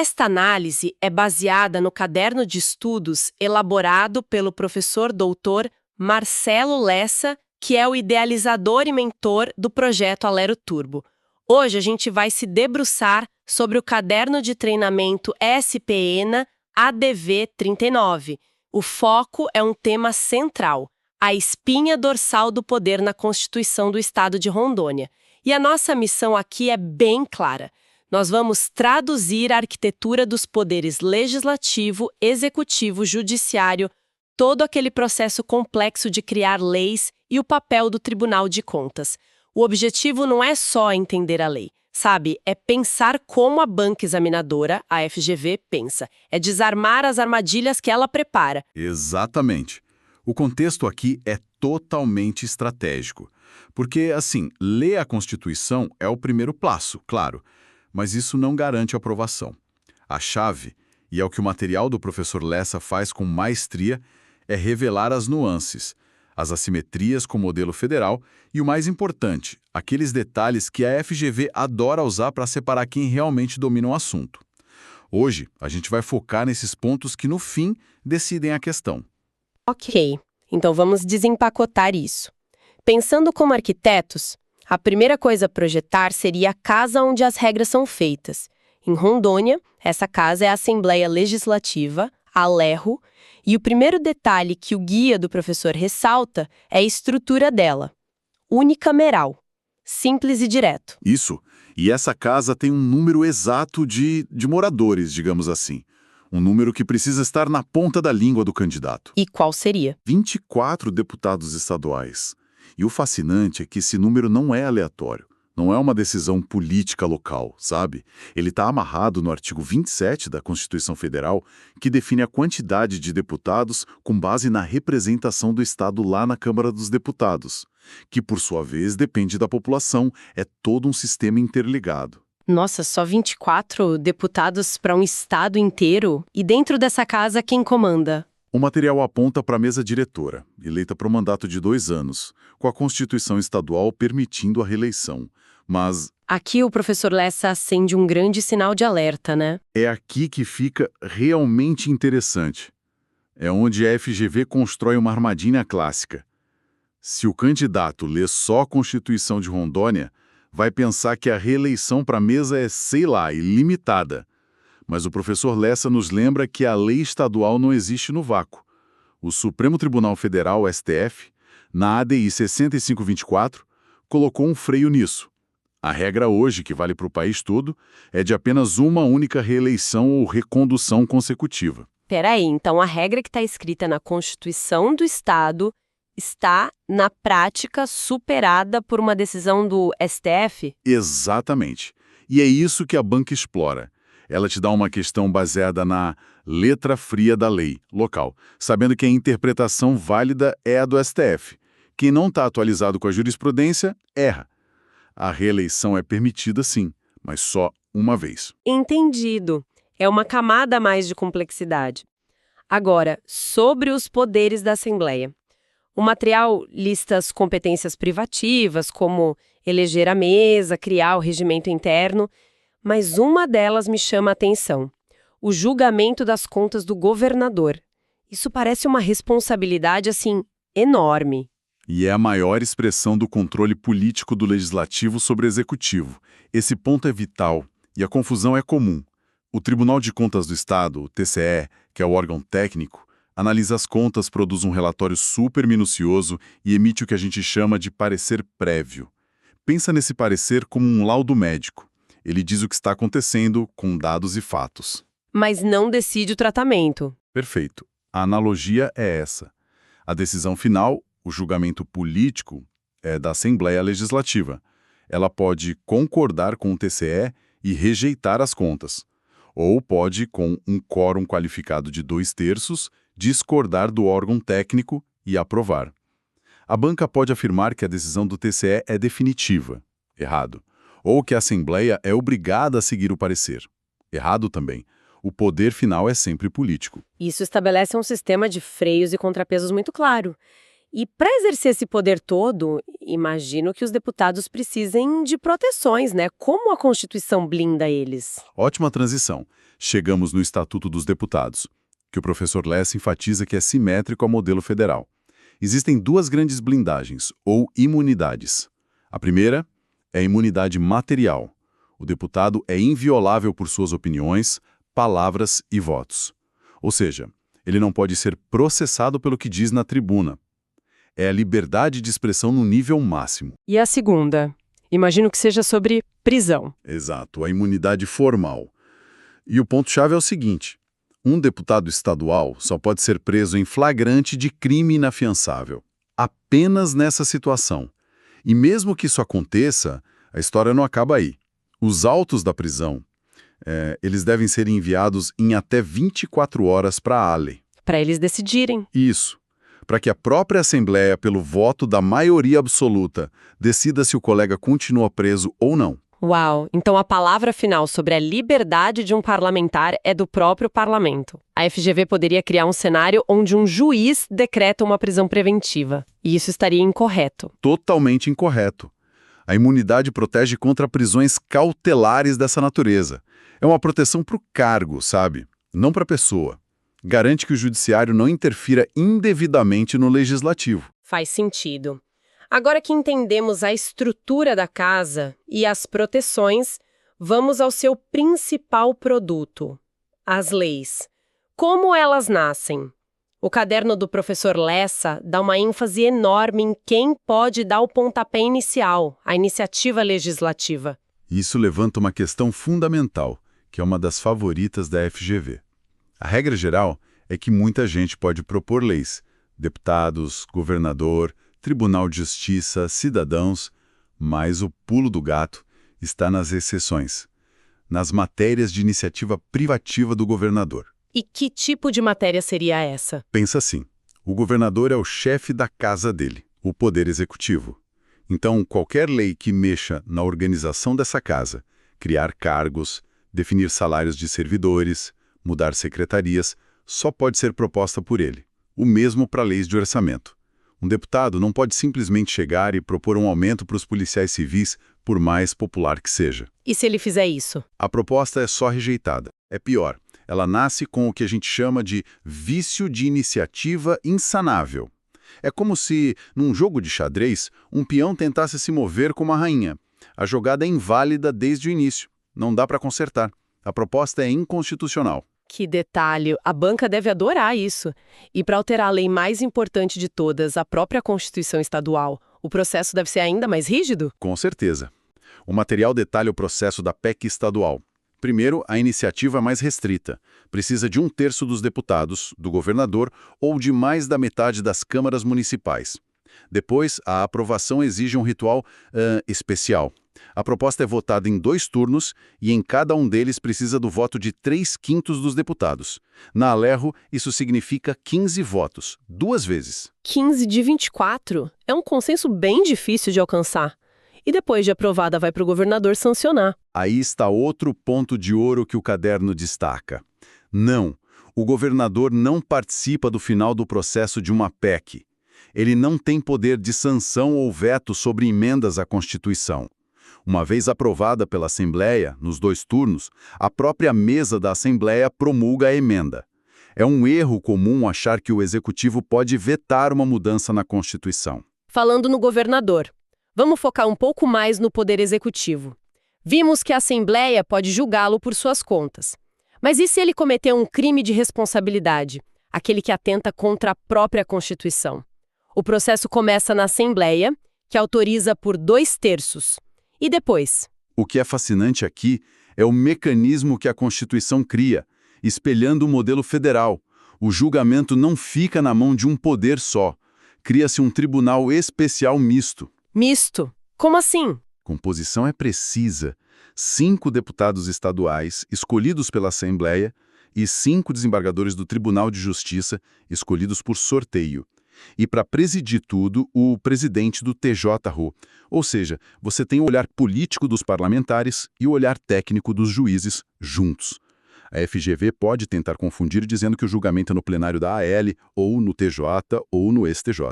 Esta análise é baseada no caderno de estudos elaborado pelo professor doutor Marcelo Lessa, que é o idealizador e mentor do projeto Alero Turbo. Hoje a gente vai se debruçar sobre o caderno de treinamento SPENA ADV 39. O foco é um tema central, a espinha dorsal do poder na Constituição do Estado de Rondônia. E a nossa missão aqui é bem clara. Nós vamos traduzir a arquitetura dos poderes legislativo, executivo, judiciário, todo aquele processo complexo de criar leis e o papel do Tribunal de Contas. O objetivo não é só entender a lei, sabe? É pensar como a banca examinadora, a FGV, pensa. É desarmar as armadilhas que ela prepara. Exatamente. O contexto aqui é totalmente estratégico. Porque, assim, ler a Constituição é o primeiro passo, claro, mas isso não garante aprovação. A chave, e é o que o material do professor Lessa faz com maestria, é revelar as nuances, as assimetrias com o modelo federal e, o mais importante, aqueles detalhes que a FGV adora usar para separar quem realmente domina o assunto. Hoje, a gente vai focar nesses pontos que, no fim, decidem a questão. Ok, então vamos desempacotar isso. Pensando como arquitetos, a primeira coisa a projetar seria a casa onde as regras são feitas. Em Rondônia, essa casa é a Assembleia Legislativa, a ALERRO, e o primeiro detalhe que o guia do professor ressalta é a estrutura dela. Unicameral, simples e direto. Isso. E essa casa tem um número exato de moradores, digamos assim. Um número que precisa estar na ponta da língua do candidato. E qual seria? 24 deputados estaduais. E o fascinante é que esse número não é aleatório. Não é uma decisão política local, sabe? Ele está amarrado no artigo 27 da Constituição Federal, que define a quantidade de deputados com base na representação do Estado lá na Câmara dos Deputados, que, por sua vez, depende da população. É todo um sistema interligado. Nossa, só 24 deputados para um estado inteiro? E dentro dessa casa, quem comanda? O material aponta para a mesa diretora, eleita para um mandato de 2 anos, com a Constituição estadual permitindo a reeleição. Mas aqui o professor Lessa acende um grande sinal de alerta, né? é aqui que fica realmente interessante. É onde a FGV constrói uma armadilha clássica. Se o candidato lê só a Constituição de Rondônia, vai pensar que a reeleição para a mesa é, sei lá, ilimitada. Mas o professor Lessa nos lembra que a lei estadual não existe no vácuo. O Supremo Tribunal Federal, STF, na ADI 6524, colocou um freio nisso. A regra hoje, que vale para o país todo, é de apenas uma única reeleição ou recondução consecutiva. Peraí, então a regra que está escrita na Constituição do Estado está, na prática, superada por uma decisão do STF? Exatamente. E é isso que a banca explora. Ela te dá uma questão baseada na letra fria da lei local, sabendo que a interpretação válida é a do STF. Quem não está atualizado com a jurisprudência, erra. A reeleição é permitida sim, mas só uma vez. Entendido. É uma camada a mais de complexidade. Agora, sobre os poderes da Assembleia. O material lista as competências privativas, como eleger a mesa, criar o regimento interno, mas uma delas me chama a atenção: o julgamento das contas do governador. Isso parece uma responsabilidade, assim, enorme. E é a maior expressão do controle político do legislativo sobre o executivo. Esse ponto é vital e a confusão é comum. O Tribunal de Contas do Estado, o TCE, que é o órgão técnico, analisa as contas, produz um relatório super minucioso e emite o que a gente chama de parecer prévio. Pensa nesse parecer como um laudo médico. Ele diz o que está acontecendo com dados e fatos. Mas não decide o tratamento. Perfeito. A analogia é essa. A decisão final, o julgamento político, é da Assembleia Legislativa. Ela pode concordar com o TCE e rejeitar as contas. Ou pode, com um quórum qualificado de 2/3, discordar do órgão técnico e aprovar. A banca pode afirmar que a decisão do TCE é definitiva. Errado. Ou que a Assembleia é obrigada a seguir o parecer. Errado também. O poder final é sempre político. Isso estabelece um sistema de freios e contrapesos muito claro. E para exercer esse poder todo, imagino que os deputados precisem de proteções, né? Como a Constituição blinda eles? Ótima transição. Chegamos no Estatuto dos Deputados, que o professor Lessa enfatiza que é simétrico ao modelo federal. Existem duas grandes blindagens, ou imunidades. A primeira é a imunidade material. O deputado é inviolável por suas opiniões, palavras e votos. Ou seja, ele não pode ser processado pelo que diz na tribuna. É a liberdade de expressão no nível máximo. E a segunda? Imagino que seja sobre prisão. Exato, a imunidade formal. E o ponto-chave é o seguinte: um deputado estadual só pode ser preso em flagrante de crime inafiançável. Apenas nessa situação. E mesmo que isso aconteça, a história não acaba aí. Os autos da prisão, eles devem ser enviados em até 24 horas para a ALE. Para eles decidirem. Isso. Para que a própria Assembleia, pelo voto da maioria absoluta, decida se o colega continua preso ou não. Uau! Então a palavra final sobre a liberdade de um parlamentar é do próprio parlamento. A FGV poderia criar um cenário onde um juiz decreta uma prisão preventiva. E isso estaria incorreto. Totalmente incorreto. A imunidade protege contra prisões cautelares dessa natureza. É uma proteção para o cargo, sabe? Não para a pessoa. Garante que o judiciário não interfira indevidamente no legislativo. Faz sentido. Agora que entendemos a estrutura da casa e as proteções, vamos ao seu principal produto, as leis. Como elas nascem? O caderno do professor Lessa dá uma ênfase enorme em quem pode dar o pontapé inicial, a iniciativa legislativa. Isso levanta uma questão fundamental, que é uma das favoritas da FGV. A regra geral é que muita gente pode propor leis, deputados, governador, Tribunal de Justiça, cidadãos, mas o pulo do gato está nas exceções, nas matérias de iniciativa privativa do governador. E que tipo de matéria seria essa? Pensa assim, o governador é o chefe da casa dele, o poder executivo. Então, qualquer lei que mexa na organização dessa casa, criar cargos, definir salários de servidores, mudar secretarias, só pode ser proposta por ele. O mesmo para leis de orçamento. Um deputado não pode simplesmente chegar e propor um aumento para os policiais civis, por mais popular que seja. E se ele fizer isso? A proposta é só rejeitada. É pior, ela nasce com o que a gente chama de vício de iniciativa insanável. É como se, num jogo de xadrez, um peão tentasse se mover como a rainha. A jogada é inválida desde o início. Não dá para consertar. A proposta é inconstitucional. Que detalhe! A banca deve adorar isso. E para alterar a lei mais importante de todas, a própria Constituição Estadual, o processo deve ser ainda mais rígido? Com certeza. O material detalha o processo da PEC estadual. Primeiro, a iniciativa é mais restrita. Precisa de 1/3 dos deputados, do governador ou de mais da metade das câmaras municipais. Depois, a aprovação exige um ritual especial. A proposta é votada em 2 turnos e em cada um deles precisa do voto de 3/5 dos deputados. Na Alerro, isso significa 15 votos, 2 vezes. 15 de 24? É um consenso bem difícil de alcançar. E depois de aprovada, vai para o governador sancionar. Aí está outro ponto de ouro que o caderno destaca. Não, o governador não participa do final do processo de uma PEC. Ele não tem poder de sanção ou veto sobre emendas à Constituição. Uma vez aprovada pela Assembleia, nos 2 turnos, a própria mesa da Assembleia promulga a emenda. É um erro comum achar que o Executivo pode vetar uma mudança na Constituição. Falando no governador, vamos focar um pouco mais no poder executivo. Vimos que a Assembleia pode julgá-lo por suas contas. Mas e se ele cometer um crime de responsabilidade, aquele que atenta contra a própria Constituição? O processo começa na Assembleia, que autoriza por 2/3. E depois? O que é fascinante aqui é o mecanismo que a Constituição cria, espelhando o modelo federal. O julgamento não fica na mão de um poder só. Cria-se um tribunal especial misto. Misto? Como assim? Composição é precisa. 5 deputados estaduais, escolhidos pela Assembleia, e 5 desembargadores do Tribunal de Justiça, escolhidos por sorteio. E para presidir tudo, o presidente do TJRU. Ou seja, você tem o olhar político dos parlamentares e o olhar técnico dos juízes juntos. A FGV pode tentar confundir dizendo que o julgamento é no plenário da AL, ou no TJ, ou no STJ.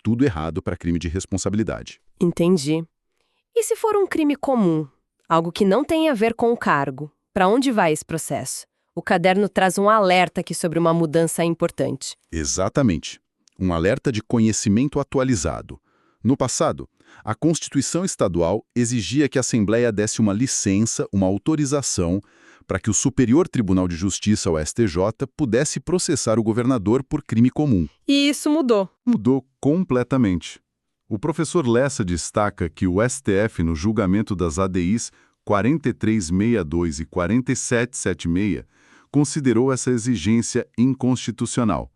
tudo errado para crime de responsabilidade. Entendi. E se for um crime comum, algo que não tem a ver com o cargo, para onde vai esse processo? O caderno traz um alerta aqui sobre uma mudança importante. Exatamente. Um alerta de conhecimento atualizado. No passado, a Constituição Estadual exigia que a Assembleia desse uma licença, uma autorização, para que o Superior Tribunal de Justiça, o STJ, pudesse processar o governador por crime comum. E isso mudou. Mudou completamente. O professor Lessa destaca que o STF, no julgamento das ADIs 4362 e 4776, considerou essa exigência inconstitucional.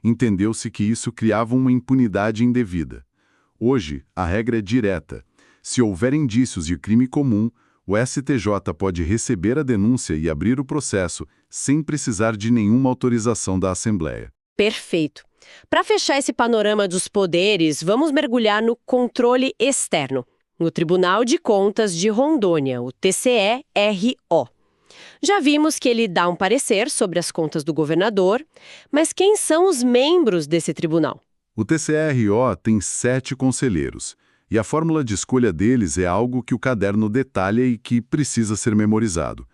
Entendeu-se que isso criava uma impunidade indevida. Hoje, a regra é direta. Se houver indícios de crime comum, o STJ pode receber a denúncia e abrir o processo sem precisar de nenhuma autorização da Assembleia. Perfeito. Para fechar esse panorama dos poderes, vamos mergulhar no controle externo, no Tribunal de Contas de Rondônia, o TCE-RO. Já vimos que ele dá um parecer sobre as contas do governador, mas quem são os membros desse tribunal? O TCE-RO tem 7 conselheiros, e a fórmula de escolha deles é algo que o caderno detalha e que precisa ser memorizado.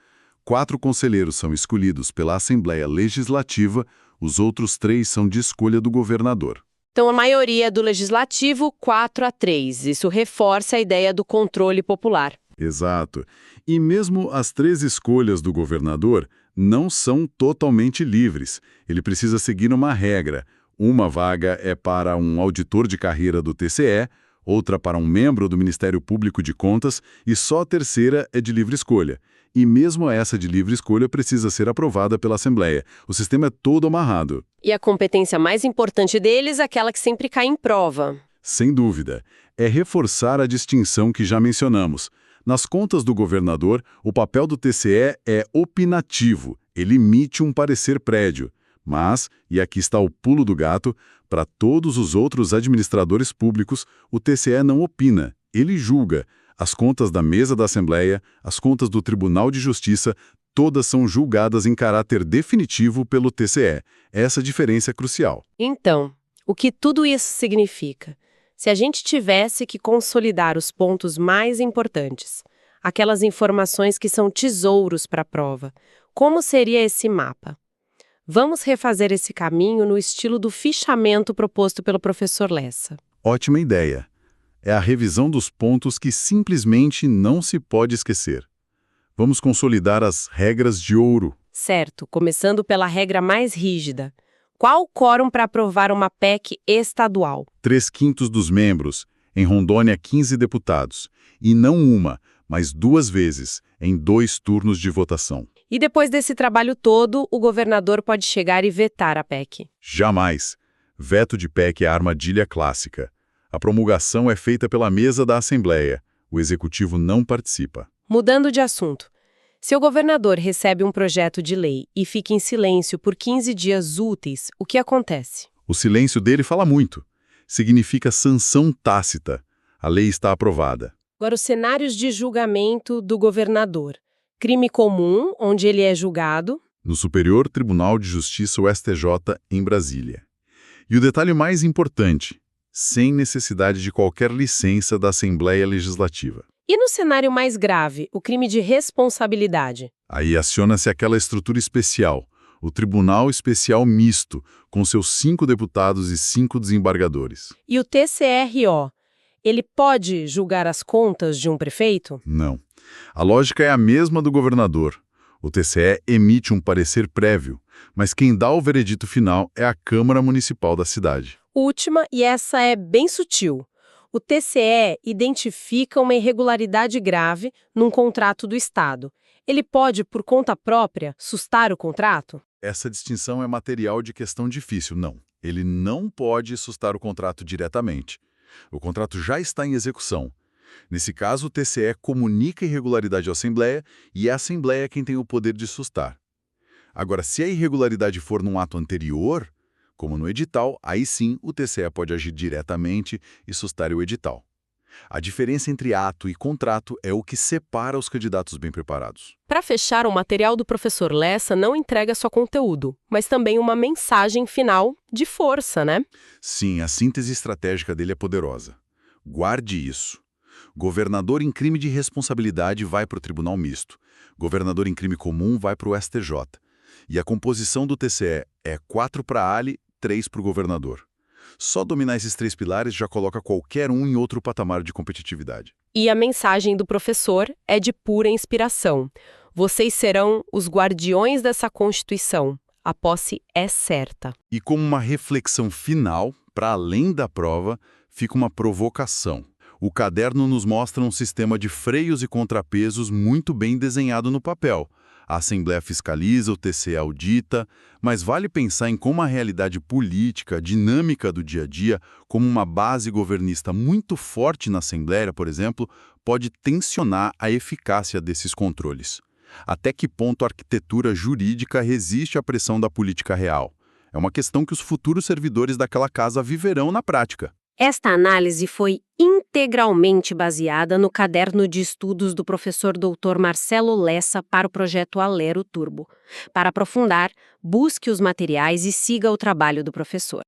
4 conselheiros são escolhidos pela Assembleia Legislativa, os outros 3 são de escolha do governador. Então, a maioria é do Legislativo, 4-3. Isso reforça a ideia do controle popular. Exato. E mesmo as 3 escolhas do governador não são totalmente livres. Ele precisa seguir uma regra. Uma vaga é para um auditor de carreira do TCE, outra para um membro do Ministério Público de Contas e só a terceira é de livre escolha. E mesmo essa de livre escolha precisa ser aprovada pela Assembleia. O sistema é todo amarrado. E a competência mais importante deles é aquela que sempre cai em prova. Sem dúvida. É reforçar a distinção que já mencionamos. Nas contas do governador, o papel do TCE é opinativo. Ele emite um parecer prévio. Mas, e aqui está o pulo do gato, para todos os outros administradores públicos, o TCE não opina, ele julga. As contas da mesa da Assembleia, as contas do Tribunal de Justiça, todas são julgadas em caráter definitivo pelo TCE. Essa diferença é crucial. Então, o que tudo isso significa? Se a gente tivesse que consolidar os pontos mais importantes, aquelas informações que são tesouros para a prova, como seria esse mapa? Vamos refazer esse caminho no estilo do fichamento proposto pelo professor Lessa. Ótima ideia. É a revisão dos pontos que simplesmente não se pode esquecer. Vamos consolidar as regras de ouro. Certo, começando pela regra mais rígida. Qual o quórum para aprovar uma PEC estadual? 3/5 dos membros, em Rondônia 15 deputados, e não uma, mas 2 vezes, em 2 turnos de votação. E depois desse trabalho todo, o governador pode chegar e vetar a PEC. Jamais. Veto de PEC é a armadilha clássica. A promulgação é feita pela mesa da Assembleia. O Executivo não participa. Mudando de assunto. Se o governador recebe um projeto de lei e fica em silêncio por 15 dias úteis, o que acontece? O silêncio dele fala muito. Significa sanção tácita. A lei está aprovada. Agora, os cenários de julgamento do governador. Crime comum, onde ele é julgado. No Superior Tribunal de Justiça, o STJ, em Brasília. E o detalhe mais importante, sem necessidade de qualquer licença da Assembleia Legislativa. E no cenário mais grave, o crime de responsabilidade. Aí aciona-se aquela estrutura especial, o Tribunal Especial Misto, com seus 5 deputados e 5 desembargadores. E o TCRO, ele pode julgar as contas de um prefeito? Não. A lógica é a mesma do governador. O TCE emite um parecer prévio, mas quem dá o veredito final é a Câmara Municipal da cidade. Última, e essa é bem sutil. O TCE identifica uma irregularidade grave num contrato do Estado. Ele pode, por conta própria, sustar o contrato? Essa distinção é material de questão difícil, não. Ele não pode sustar o contrato diretamente. O contrato já está em execução. Nesse caso, o TCE comunica a irregularidade à Assembleia e é a Assembleia quem tem o poder de sustar. Agora, se a irregularidade for num ato anterior, como no edital, aí sim o TCE pode agir diretamente e sustar o edital. A diferença entre ato e contrato é o que separa os candidatos bem preparados. Para fechar, o material do professor Lessa não entrega só conteúdo, mas também uma mensagem final de força, né? Sim, a síntese estratégica dele é poderosa. Guarde isso. Governador em crime de responsabilidade vai para o Tribunal Misto. Governador em crime comum vai para o STJ. E a composição do TCE é 4 para a Ali, 3 para o governador. Só dominar esses 3 pilares já coloca qualquer um em outro patamar de competitividade. E a mensagem do professor é de pura inspiração. Vocês serão os guardiões dessa Constituição. A posse é certa. E como uma reflexão final, para além da prova, fica uma provocação. O caderno nos mostra um sistema de freios e contrapesos muito bem desenhado no papel. A Assembleia fiscaliza, o TCE audita, mas vale pensar em como a realidade política, dinâmica do dia a dia, como uma base governista muito forte na Assembleia, por exemplo, pode tensionar a eficácia desses controles. Até que ponto a arquitetura jurídica resiste à pressão da política real? É uma questão que os futuros servidores daquela casa viverão na prática. Esta análise foi integralmente baseada no caderno de estudos do professor Dr. Marcelo Lessa para o projeto Alero Turbo. Para aprofundar, busque os materiais e siga o trabalho do professor.